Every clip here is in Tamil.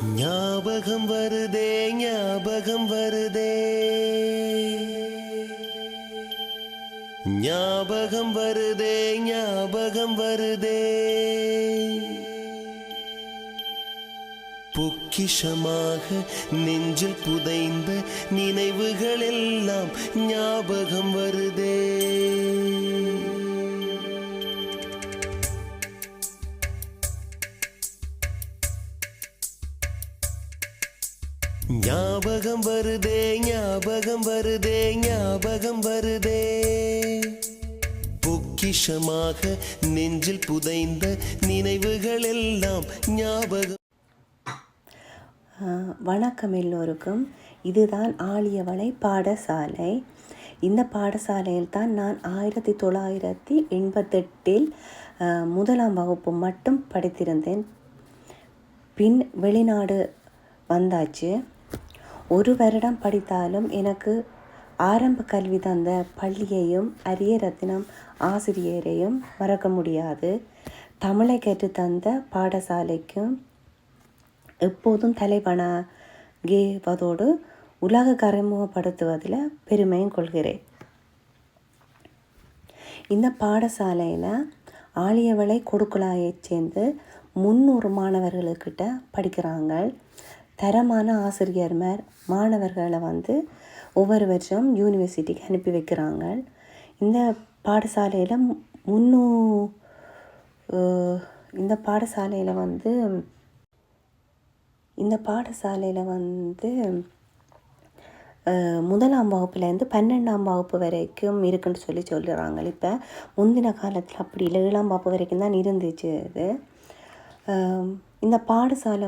ஞாபகம் வருதே ஞாபகம் வருதே ஞாபகம் வருதே ஞாபகம் வருதே பொக்கிஷமாக நெஞ்சில் புதைந்த நினைவுகள் எல்லாம் ஞாபகம் வருதே. ஞாபகம் வருதே ஞாபகம் வருதே ஞாபகம் வருதே பொக்கிஷமாக நெஞ்சில் புதைந்த நினைவுகள் எல்லாம் ஞாபகம். வணக்கம் எல்லோருக்கும். இதுதான் ஆழியவளை பாடசாலை. இந்த பாடசாலையில் தான் நான் 1988 முதலாம் வகுப்பு மட்டும் படித்திருந்தேன். பின் வெளிநாடு வந்தாச்சு. ஒரு வருடம் படித்தாலும் எனக்கு ஆரம்ப கல்வி தந்த பள்ளியையும் அரியரத்தினம் ஆசிரியரையும் மறக்க முடியாது. தமிழை கற்று தந்த பாடசாலைக்கும் எப்போதும் தலைவணங்குவதோடு உலக அறிமுகப்படுத்துவதில் பெருமையும் கொள்கிறேன். இந்த பாடசாலையில் ஆழியவளை கொடுக்குழாயைச் சேர்ந்து 300 மாணவர்களுக்கிட்ட படிக்கிறாங்க. தரமான ஆசிரியர்மார் மாணவர்களை ஒவ்வொரு வருஷம் யூனிவர்சிட்டிக்கு அனுப்பி வைக்கிறாங்க. இந்த பாடசாலையில் இந்த பாடசாலையில் முதலாம் வகுப்புலேருந்து 12ஆம் வகுப்பு வரைக்கும் இருக்குன்னு சொல்லுறாங்க. இப்போ முந்தின காலத்தில் அப்படி இல்லை, 7ஆம் வகுப்பு வரைக்கும் தான் இருந்துச்சு. இது இந்த பாடசாலை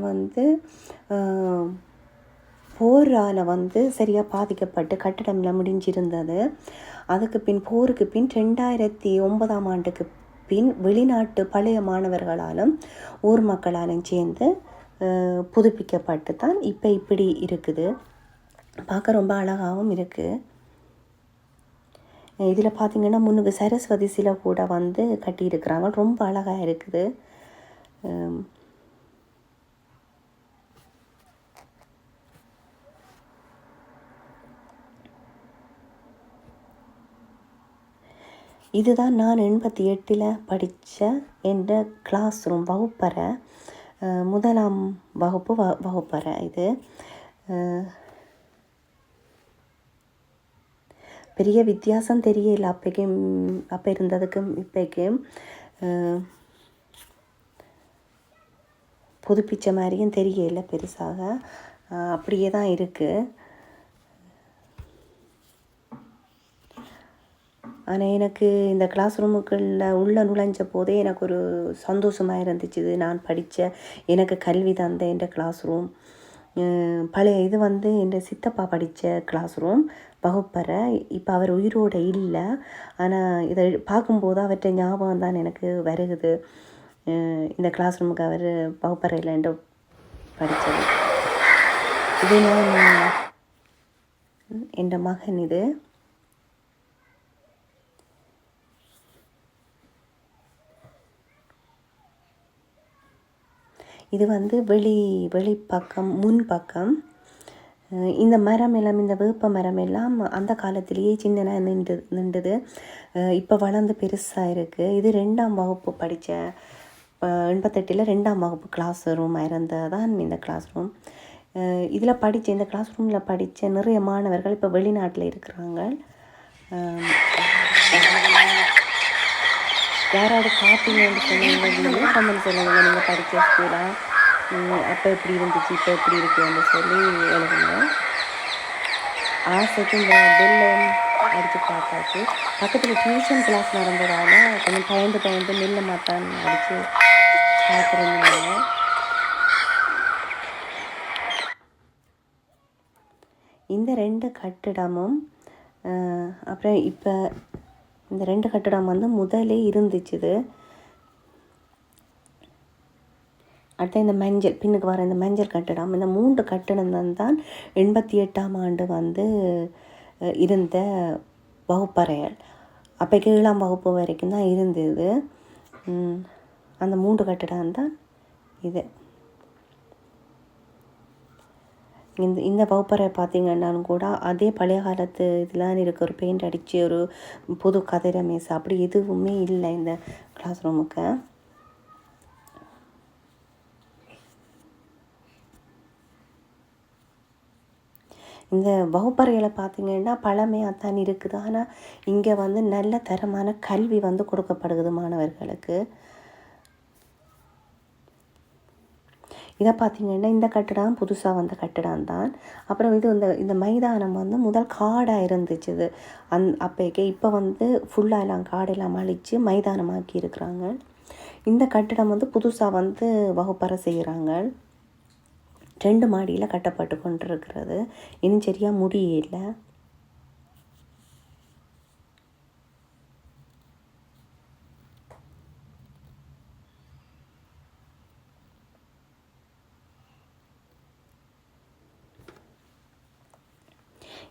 போரால் சரியாக பாதிக்கப்பட்டு கட்டிடம்லாம் முடிஞ்சிருந்தது. அதுக்கு பின் போருக்கு பின் 2009ஆம் ஆண்டுக்கு பின் வெளிநாட்டு பழைய மாணவர்களாலும் ஊர் மக்களாலும் சேர்ந்து புதுப்பிக்கப்பட்டு தான் இப்போ இப்படி இருக்குது. பார்க்க ரொம்ப அழகாகவும் இருக்குது. இதில் பார்த்திங்கன்னா முன்னுக்கு சரஸ்வதி சிலை கூட கட்டியிருக்கிறாங்க. ரொம்ப அழகாக இருக்குது. இதுதான் நான் 88 படித்த என்ற கிளாஸ் ரூம் வகுப்பறை. முதலாம் வகுப்பு வகுப்பறை. இது பெரிய வித்தியாசம் தெரியல அப்போ இருந்ததுக்கும் இப்போக்கும். புதுப்பிச்ச மாதிரியும் தெரியல பெருசாக, அப்படியே தான் இருக்குது. ஆனால் எனக்கு இந்த கிளாஸ் ரூமுக்குள்ள நுழைஞ்ச போதே எனக்கு ஒரு சந்தோஷமாக இருந்துச்சு. இது நான் படித்த எனக்கு கல்வி தந்த என்ற கிளாஸ் ரூம். பழைய இது என் சித்தப்பா படித்த கிளாஸ் ரூம் வகுப்பறை. இப்போ அவர் உயிரோடு இல்லை. ஆனால் இதை பார்க்கும்போது அவர்கிட்ட ஞாபகம் தான் எனக்கு வருகுது. இந்த கிளாஸ் ரூமுக்கு அவர் வகுப்பறையில் என்று படித்தது. இது நான் என் மகன். இது வெளிப்பக்கம் முன்பக்கம். இந்த மரம் எல்லாம், இந்த வேப்ப மரம் எல்லாம் அந்த காலத்திலேயே சின்னனா நின்றுது. இப்போ வளர்ந்து பெருசாக இருக்குது. இது 2ஆம் வகுப்பு படித்த 88 2ஆம் வகுப்பு கிளாஸ் ரூமாக இருந்ததான் இந்த கிளாஸ் ரூம். இதில் படித்த இந்த கிளாஸ் ரூமில் படித்த நிறைய மாணவர்கள் இப்போ வெளிநாட்டில் இருக்கிறாங்க. யாராவது பார்த்தீங்கன்னு சொன்னீங்க, கமெண்ட் சொல்லுங்கள். நீங்கள் படித்த ஸ்கூலாக அப்போ எப்படி இருந்துச்சு, இப்போ எப்படி இருக்குன்னு சொல்லி எழுதுங்க. ஆசைக்கு இந்த பெல்லம் அடித்து பார்த்தாச்சு. பக்கத்தில் டியூஷன் கிளாஸ் நடந்ததால் கொஞ்சம் பயந்து நெல்லை மாட்டான்னு அடித்து பார்த்துருந்தாங்க. இந்த 2 கட்டிடமும் அப்புறம் இப்போ இந்த 2 கட்டிடம் முதலே இருந்துச்சுது. அடுத்த இந்த மஞ்சள் பின்னுக்கு வர இந்த மஞ்சள் கட்டிடம், இந்த 3 கட்டிடம் தான் 88ஆம் ஆண்டு இருந்த வகுப்பறைகள். அப்போ 7ஆம் வகுப்பு வரைக்கும் தான் இருந்தது. அந்த 3 கட்டிடம் தான் இது. இந்த வகுப்பறை பார்த்தீங்கன்னாலும் கூட அதே பழைய காலத்து இதெல்லாம் இருக்க ஒரு பெயிண்ட் அடித்து ஒரு புது கதிரை மேசை அப்படி எதுவுமே இல்லை இந்த கிளாஸ் ரூமுக்கு. இந்த வகுப்பறையில் பார்த்தீங்கன்னா பழமையாக தான் இருக்குது. ஆனால் இங்கே வந்து நல்ல தரமான கல்வி வந்து கொடுக்கப்படுகிறது மாணவர்களுக்கு. இதை பார்த்திங்கன்னா இந்த கட்டிடம் புதுசாக வந்த கட்டிடம் தான். அப்புறம் இது இந்த மைதானம் வந்து முதல் காடாக இருந்துச்சு. இது அப்போக்கே இப்போ வந்து ஃபுல்லாக எல்லாம் காடெல்லாம் அழித்து மைதானமாக்கி இருக்கிறாங்க. இந்த கட்டிடம் வந்து புதுசாக வந்து வகுப்பறை செய்கிறாங்க. 2 மாடியில் கட்டப்பட்டு கொண்டு இருக்கிறது. இன்னும் சரியாக முடியல.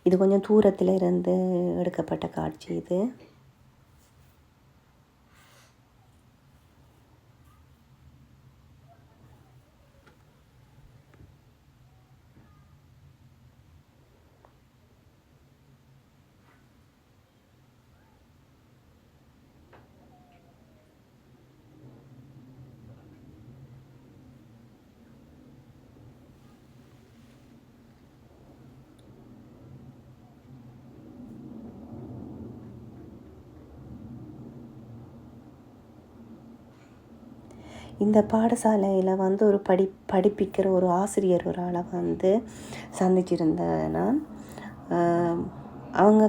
இது கொஞ்சம் தூரத்தில் இருந்து எடுக்கப்பட்ட காட்சி இது. இந்த பாடசாலையில் வந்து ஒரு படிப்பிக்கிற ஒரு ஆசிரியர் ஒரு ஆளை வந்து சந்திச்சிருந்தேன் நான். அவங்க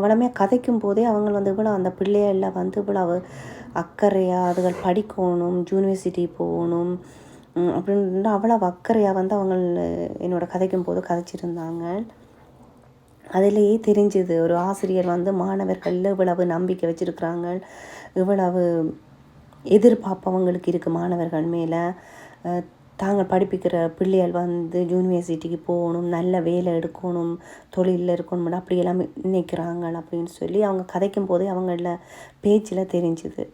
வளமையாக கதைக்கும் போதே அவங்க வந்து இவ்வளோ அந்த பிள்ளைகளில் வந்து இவ்வளவு அக்கறையாக அதுகள் படிக்கணும், யூனிவர்சிட்டி போகணும் அப்படின்னு அவ்வளோ அக்கறையாக வந்து அவங்க என்னோட கதைக்கும் போது கதைச்சிருந்தாங்க. அதிலேயே தெரிஞ்சுது ஒரு ஆசிரியர் வந்து மாணவர்களில் இவ்வளவு நம்பிக்கை வச்சுருக்குறாங்க, இவ்வளவு எதிர்பார்ப்பு அவங்களுக்கு இருக்குது மாணவர்கள் மேலே. தாங்கள் படிப்பிக்கிற பிள்ளைகள் வந்து யூனிவர்சிட்டிக்கு போகணும், நல்ல வேலை எடுக்கணும், தொழிலில் இருக்கணும், அப்படியெல்லாம் நினைக்கிறாங்க அப்படின்னு சொல்லி அவங்க கதைக்கும் போதே அவங்கள பேச்சில் தெரிஞ்சுது.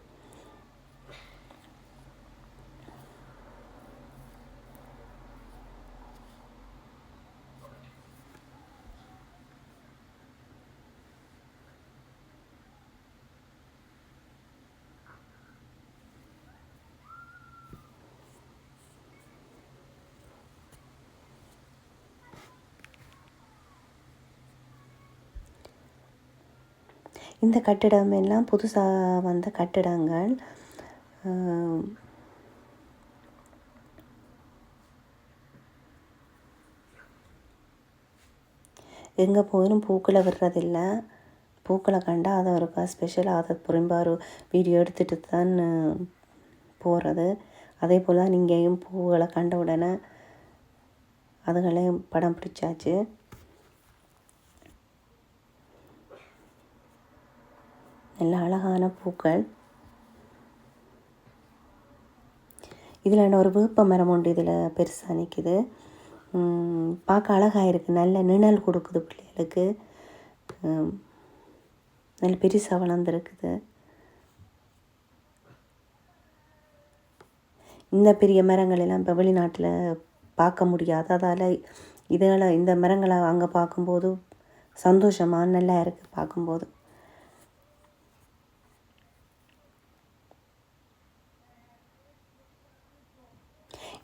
இந்த கட்டிடம் எல்லாம் புதுசாக வந்த கட்டிடங்கள். எங்கே போயிடும் பூக்களை விடுறதில்லை. பூக்களை கண்டா அதை ஒரு ஸ்பெஷலாக அதை புறம்பா ஒரு வீடியோ எடுத்துகிட்டு தான் போகிறது. அதே போல் தான் நீங்கேயும் பூக்களை கண்ட உடனே அதுகளையும் படம் பிடிச்சாச்சு. நல்ல அழகான பூக்கள். இதில் ஒரு வேப்ப மரம் உண்டு, இதில் பெருசாக நிற்கிது. பார்க்க அழகாக இருக்குது, நல்ல நிழல் கொடுக்குது பிள்ளைகளுக்கு, நல்ல பெருசாக வளர்ந்துருக்குது. இந்த பெரிய மரங்கள் எல்லாம் இப்போ வெளிநாட்டில் பார்க்க முடியாது. அதால் இந்த மரங்களை அங்கே பார்க்கும்போது சந்தோஷமாக நல்லா இருக்குது பார்க்கும்போது.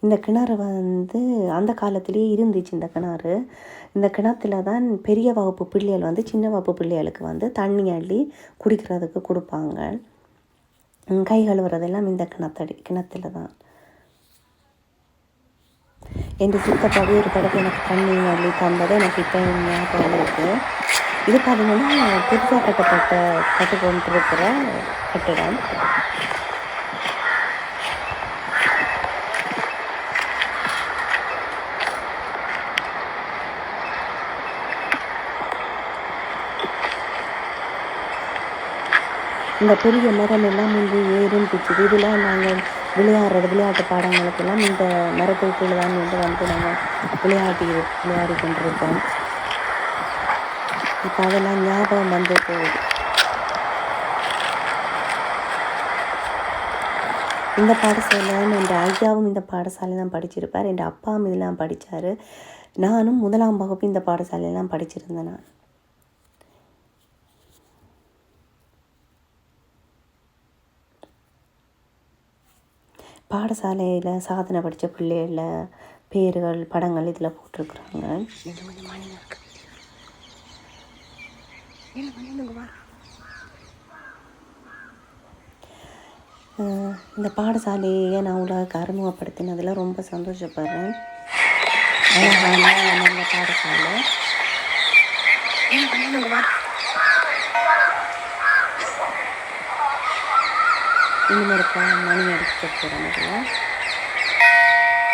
இந்த கிணறு வந்து அந்த காலத்திலே இருந்துச்சு. இந்த கிணத்துல தான் பெரிய வகுப்பு பிள்ளைகள் வந்து சின்ன வகுப்பு பிள்ளைகளுக்கு வந்து தண்ணி அள்ளி குடிக்கிறதுக்கு கொடுப்பாங்க. கை கழுவுறதெல்லாம் இந்த கிணத்துல தான். என் சித்தப்பாவே ஒரு தடவை எனக்கு தண்ணி அள்ளி தந்தது எனக்கு இப்போ ஞாபகம் இருக்குது. இது பார்த்தீங்கன்னா புதுசாக கட்டுக்கொண்டிருக்கிற கட்டிடம். இந்த பெரிய மரம் எல்லாம் முன்பு இருந்துச்சு. இதெல்லாம் நாங்கள் விளையாட்டு பாடங்களுக்கெல்லாம் இந்த மரத்துக்குள்ள தான் வந்து நாங்கள் விளையாடி கொண்டிருக்கோம். இப்போ அதெல்லாம் ஞாபகம் வந்து போகுது. இந்த பாடசாலையில் என் ஐயாவும் இந்த பாடசாலையில் தான் படிச்சிருப்பார், என் அப்பாவும் இதெல்லாம் படித்தார். நானும் 1ஆம் வகுப்பு இந்த பாடசாலையெல்லாம் படிச்சிருந்தேன். நான் பாடசாலையில் சாதனை படித்த பிள்ளைகள பேர்கள் படங்கள் இதில் போட்டிருக்குறாங்க. இந்த பாடசாலையை நான் உலக அறிமுகப்படுத்தினதில் ரொம்ப சந்தோஷப்படுறேன். அழகான நல்ல பாடசாலை. இனிமேல் மணி அடிக்க போகிறேன்.